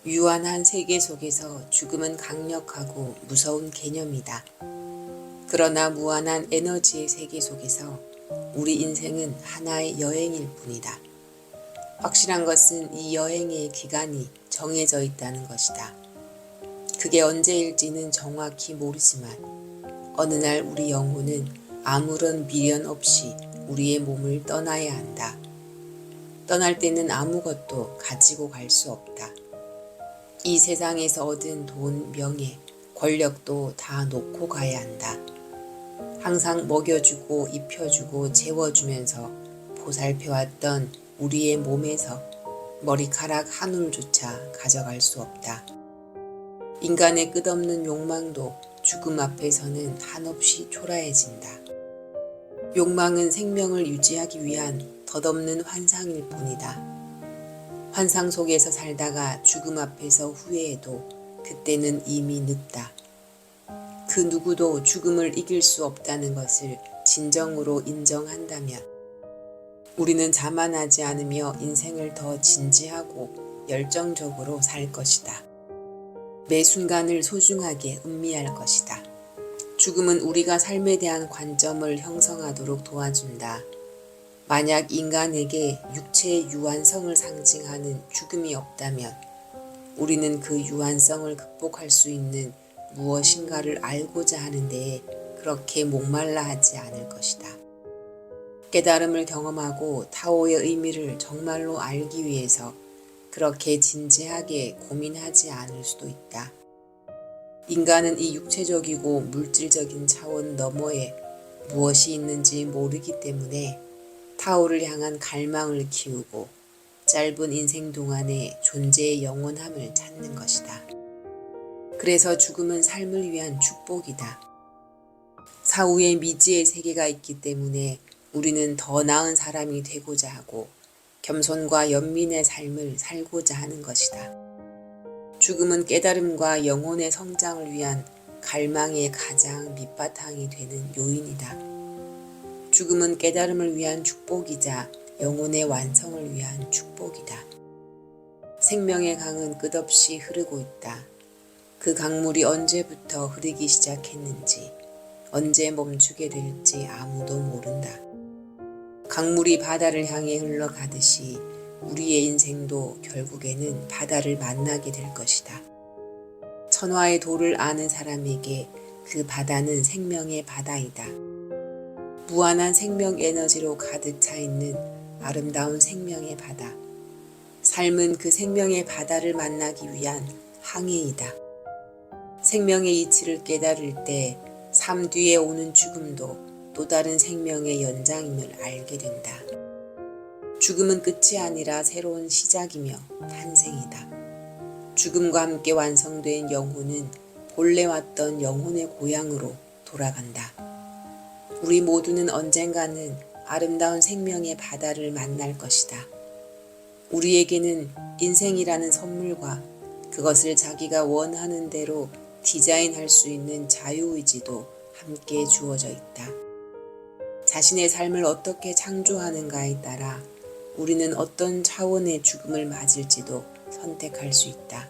유한한 세계 속에서 죽음은 강력하고 무서운 개념이다. 그러나 무한한 에너지의 세계 속에서 우리 인생은 하나의 여행일 뿐이다. 확실한 것은 이 여행의 기간이 정해져 있다는 것이다. 그게 언제일지는 정확히 모르지만 어느 날 우리 영혼은 아무런 미련 없이 우리의 몸을 떠나야 한다. 떠날 때는 아무것도 가지고 갈 수 없다. 이 세상에서 얻은 돈, 명예, 권력도 다 놓고 가야 한다. 항상 먹여주고 입혀주고 재워주면서 보살펴왔던 우리의 몸에서 머리카락 한 올조차 가져갈 수 없다. 인간의 끝없는 욕망도 죽음 앞에서는 한없이 초라해진다. 욕망은 생명을 유지하기 위한 덧없는 환상일 뿐이다. 환상 속에서 살다가 죽음 앞에서 후회해도 그때는 이미 늦다. 그 누구도 죽음을 이길 수 없다는 것을 진정으로 인정한다면 우리는 자만하지 않으며 인생을 더 진지하고 열정적으로 살 것이다. 매 순간을 소중하게 음미할 것이다. 죽음은 우리가 삶에 대한 관점을 형성하도록 도와준다. 만약 인간에게 육체의 유한성을 상징하는 죽음이 없다면 우리는 그 유한성을 극복할 수 있는 무엇인가를 알고자 하는 데에 그렇게 목말라 하지 않을 것이다. 깨달음을 경험하고 타오의 의미를 정말로 알기 위해서 그렇게 진지하게 고민하지 않을 수도 있다. 인간은 이 육체적이고 물질적인 차원 너머에 무엇이 있는지 모르기 때문에 타오를 향한 갈망을 키우고 짧은 인생 동안의 존재의 영원함을 찾는 것이다. 그래서 죽음은 삶을 위한 축복이다. 사후에 미지의 세계가 있기 때문에 우리는 더 나은 사람이 되고자 하고 겸손과 연민의 삶을 살고자 하는 것이다. 죽음은 깨달음과 영혼의 성장을 위한 갈망의 가장 밑바탕이 되는 요인이다. 죽음은 깨달음을 위한 축복이자 영혼의 완성을 위한 축복이다. 생명의 강은 끝없이 흐르고 있다. 그 강물이 언제부터 흐르기 시작했는지, 언제 멈추게 될지 아무도 모른다. 강물이 바다를 향해 흘러가듯이 우리의 인생도 결국에는 바다를 만나게 될 것이다. 천하의 도를 아는 사람에게 그 바다는 생명의 바다이다. 무한한 생명 에너지로 가득 차 있는 아름다운 생명의 바다. 삶은 그 생명의 바다를 만나기 위한 항해이다. 생명의 이치를 깨달을 때 삶 뒤에 오는 죽음도 또 다른 생명의 연장임을 알게 된다. 죽음은 끝이 아니라 새로운 시작이며 탄생이다. 죽음과 함께 완성된 영혼은 본래 왔던 영혼의 고향으로 돌아간다. 우리 모두는 언젠가는 아름다운 생명의 바다를 만날 것이다. 우리에게는 인생이라는 선물과 그것을 자기가 원하는 대로 디자인할 수 있는 자유의지도 함께 주어져 있다. 자신의 삶을 어떻게 창조하는가에 따라 우리는 어떤 차원의 죽음을 맞을지도 선택할 수 있다.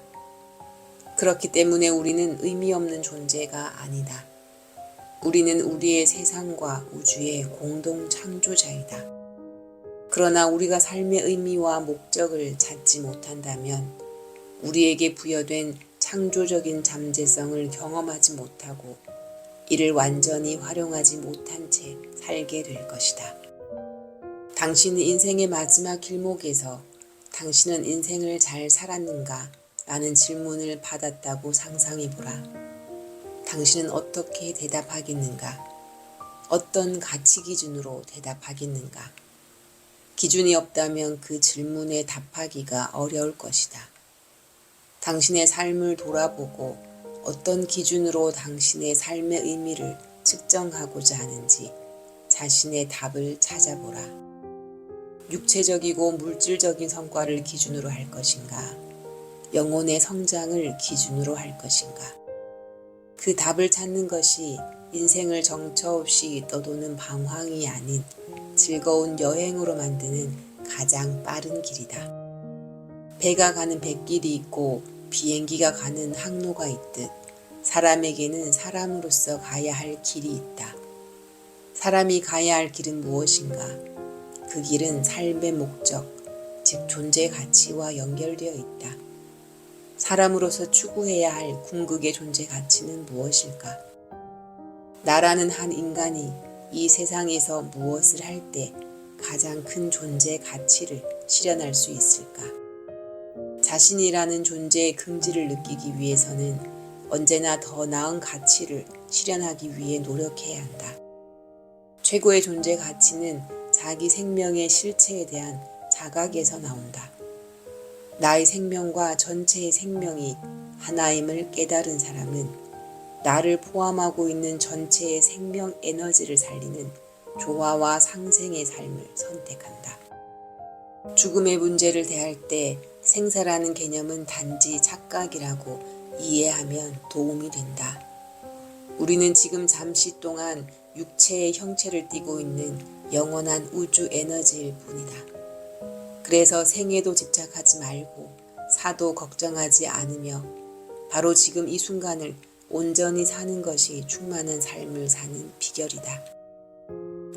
그렇기 때문에 우리는 의미 없는 존재가 아니다. 우리는 우리의 세상과 우주의 공동 창조자이다. 그러나 우리가 삶의 의미와 목적을 찾지 못한다면 우리에게 부여된 창조적인 잠재성을 경험하지 못하고 이를 완전히 활용하지 못한 채 살게 될 것이다. 당신은 인생의 마지막 길목에서 당신은 인생을 잘 살았는가? 라는 질문을 받았다고 상상해보라. 당신은 어떻게 대답하겠는가? 어떤 가치 기준으로 대답하겠는가? 기준이 없다면 그 질문에 답하기가 어려울 것이다. 당신의 삶을 돌아보고 어떤 기준으로 당신의 삶의 의미를 측정하고자 하는지 자신의 답을 찾아보라. 육체적이고 물질적인 성과를 기준으로 할 것인가? 영혼의 성장을 기준으로 할 것인가? 그 답을 찾는 것이 인생을 정처 없이 떠도는 방황이 아닌 즐거운 여행으로 만드는 가장 빠른 길이다. 배가 가는 뱃길이 있고 비행기가 가는 항로가 있듯 사람에게는 사람으로서 가야 할 길이 있다. 사람이 가야 할 길은 무엇인가? 그 길은 삶의 목적, 즉 존재 가치와 연결되어 있다. 사람으로서 추구해야 할 궁극의 존재 가치는 무엇일까? 나라는 한 인간이 이 세상에서 무엇을 할 때 가장 큰 존재 가치를 실현할 수 있을까? 자신이라는 존재의 긍지를 느끼기 위해서는 언제나 더 나은 가치를 실현하기 위해 노력해야 한다. 최고의 존재 가치는 자기 생명의 실체에 대한 자각에서 나온다. 나의 생명과 전체의 생명이 하나임을 깨달은 사람은 나를 포함하고 있는 전체의 생명 에너지를 살리는 조화와 상생의 삶을 선택한다. 죽음의 문제를 대할 때 생사라는 개념은 단지 착각이라고 이해하면 도움이 된다. 우리는 지금 잠시 동안 육체의 형체를 띠고 있는 영원한 우주 에너지일 뿐이다. 그래서 생에도 집착하지 말고 사도 걱정하지 않으며 바로 지금 이 순간을 온전히 사는 것이 충만한 삶을 사는 비결이다.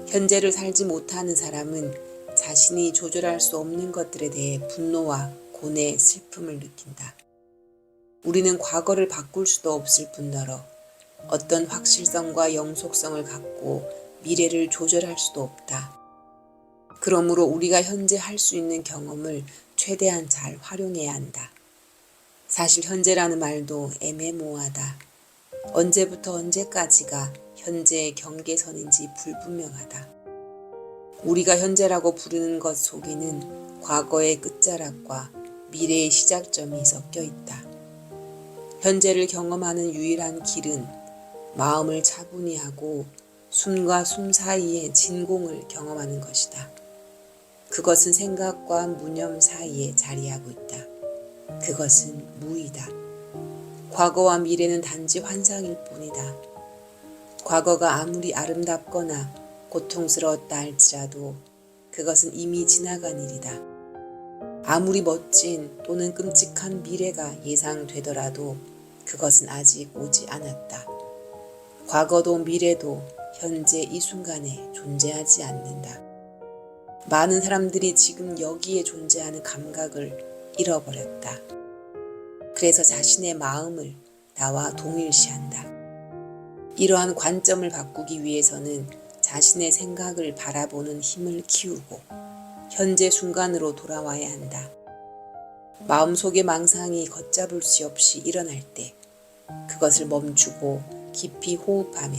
현재를 살지 못하는 사람은 자신이 조절할 수 없는 것들에 대해 분노와 고뇌, 슬픔을 느낀다. 우리는 과거를 바꿀 수도 없을 뿐더러 어떤 확실성과 영속성을 갖고 미래를 조절할 수도 없다. 그러므로 우리가 현재 할 수 있는 경험을 최대한 잘 활용해야 한다. 사실 현재라는 말도 애매모호하다. 언제부터 언제까지가 현재의 경계선인지 불분명하다. 우리가 현재라고 부르는 것 속에는 과거의 끝자락과 미래의 시작점이 섞여 있다. 현재를 경험하는 유일한 길은 마음을 차분히 하고 숨과 숨 사이의 진공을 경험하는 것이다. 그것은 생각과 무념 사이에 자리하고 있다. 그것은 무이다. 과거와 미래는 단지 환상일 뿐이다. 과거가 아무리 아름답거나 고통스러웠다 할지라도 그것은 이미 지나간 일이다. 아무리 멋진 또는 끔찍한 미래가 예상되더라도 그것은 아직 오지 않았다. 과거도 미래도 현재 이 순간에 존재하지 않는다. 많은 사람들이 지금 여기에 존재하는 감각을 잃어버렸다. 그래서 자신의 마음을 나와 동일시한다. 이러한 관점을 바꾸기 위해서는 자신의 생각을 바라보는 힘을 키우고 현재 순간으로 돌아와야 한다. 마음속의 망상이 걷잡을 수 없이 일어날 때 그것을 멈추고 깊이 호흡하며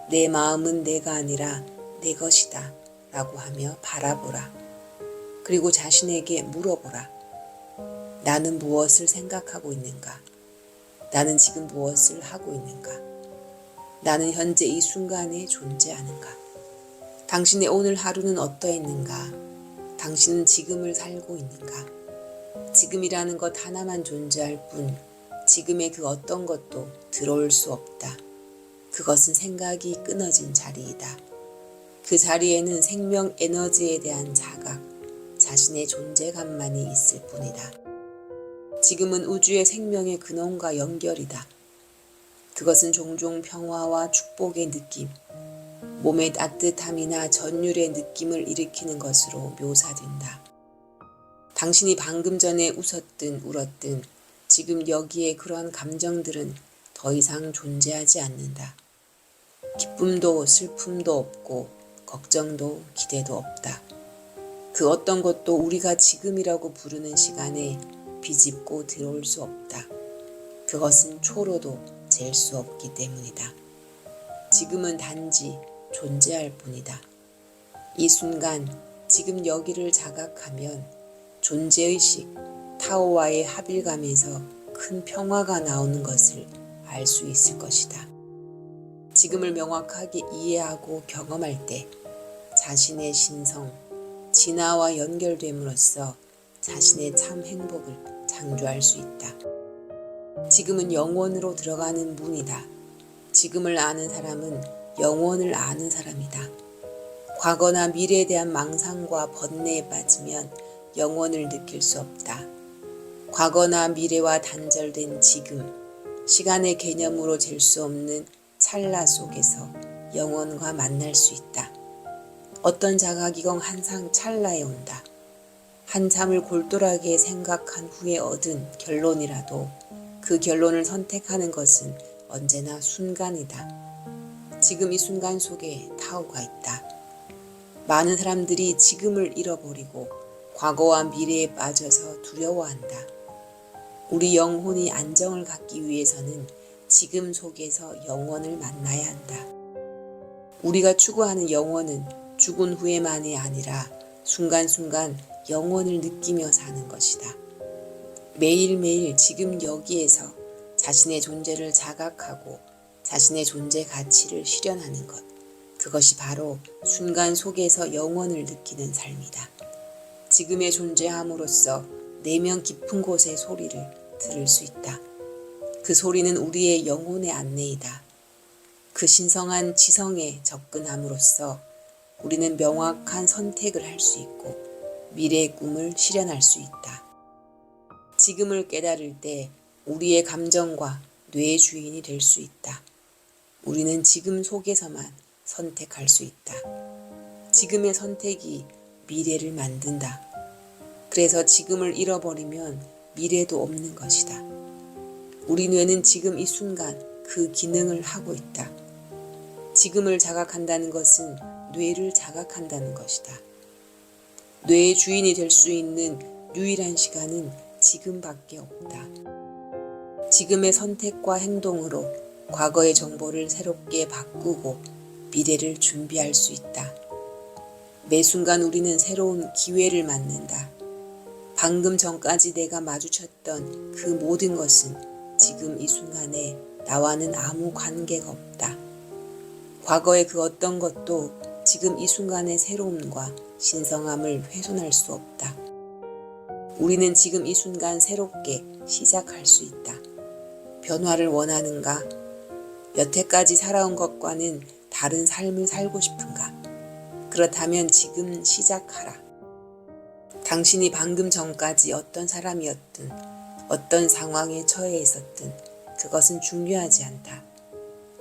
내 마음은 내가 아니라 내 것이다 라고 하며 바라보라. 그리고 자신에게 물어보라. 나는 무엇을 생각하고 있는가? 나는 지금 무엇을 하고 있는가? 나는 현재 이 순간에 존재하는가? 당신의 오늘 하루는 어떠했는가? 당신은 지금을 살고 있는가? 지금이라는 것 하나만 존재할 뿐 지금의 그 어떤 것도 들어올 수 없다. 그것은 생각이 끊어진 자리이다. 그 자리에는 생명 에너지에 대한 자각, 자신의 존재감만이 있을 뿐이다. 지금은 우주의 생명의 근원과 연결이다. 그것은 종종 평화와 축복의 느낌, 몸의 따뜻함이나 전율의 느낌을 일으키는 것으로 묘사된다. 당신이 방금 전에 웃었든 울었든 지금 여기에 그러한 감정들은 더 이상 존재하지 않는다. 기쁨도 슬픔도 없고 걱정도 기대도 없다. 그 어떤 것도 우리가 지금이라고 부르는 시간에 비집고 들어올 수 없다. 그것은 초로도 잴 수 없기 때문이다. 지금은 단지 존재할 뿐이다. 이 순간 지금 여기를 자각하면 존재의식, 타오와의 합일감에서 큰 평화가 나오는 것을 알 수 있을 것이다. 지금을 명확하게 이해하고 경험할 때 자신의 신성, 진화와 연결됨으로써 자신의 참 행복을 창조할 수 있다. 지금은 영원으로 들어가는 문이다. 지금을 아는 사람은 영원을 아는 사람이다. 과거나 미래에 대한 망상과 번뇌에 빠지면 영원을 느낄 수 없다. 과거나 미래와 단절된 지금, 시간의 개념으로 잴 수 없는 찰나 속에서 영원과 만날 수 있다. 어떤 자가기공 항상 찰나에 온다. 한참을 골똘하게 생각한 후에 얻은 결론이라도 그 결론을 선택하는 것은 언제나 순간이다. 지금 이 순간 속에 타오가 있다. 많은 사람들이 지금을 잃어버리고 과거와 미래에 빠져서 두려워한다. 우리 영혼이 안정을 갖기 위해서는 지금 속에서 영원을 만나야 한다. 우리가 추구하는 영원은 죽은 후에만이 아니라 순간순간 영원을 느끼며 사는 것이다. 매일매일 지금 여기에서 자신의 존재를 자각하고 자신의 존재 가치를 실현하는 것. 그것이 바로 순간 속에서 영원을 느끼는 삶이다. 지금의 존재함으로써 내면 깊은 곳의 소리를 들을 수 있다. 그 소리는 우리의 영혼의 안내이다. 그 신성한 지성에 접근함으로써 우리는 명확한 선택을 할 수 있고 미래의 꿈을 실현할 수 있다. 지금을 깨달을 때 우리의 감정과 뇌의 주인이 될 수 있다. 우리는 지금 속에서만 선택할 수 있다. 지금의 선택이 미래를 만든다. 그래서 지금을 잃어버리면 미래도 없는 것이다. 우리 뇌는 지금 이 순간 그 기능을 하고 있다. 지금을 자각한다는 것은 뇌를 자각한다는 것이다. 뇌의 주인이 될 수 있는 유일한 시간은 지금밖에 없다. 지금의 선택과 행동으로 과거의 정보를 새롭게 바꾸고 미래를 준비할 수 있다. 매 순간 우리는 새로운 기회를 맞는다. 방금 전까지 내가 마주쳤던 그 모든 것은 지금 이 순간에 나와는 아무 관계가 없다. 과거의 그 어떤 것도 지금 이 순간의 새로움과 신성함을 훼손할 수 없다. 우리는 지금 이 순간 새롭게 시작할 수 있다. 변화를 원하는가? 여태까지 살아온 것과는 다른 삶을 살고 싶은가? 그렇다면 지금 시작하라. 당신이 방금 전까지 어떤 사람이었든 어떤 상황에 처해 있었든 그것은 중요하지 않다.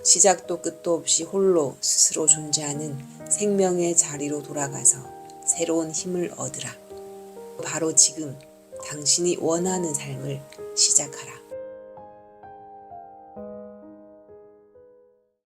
시작도 끝도 없이 홀로 스스로 존재하는 생명의 자리로 돌아가서 새로운 힘을 얻으라. 바로 지금 당신이 원하는 삶을 시작하라.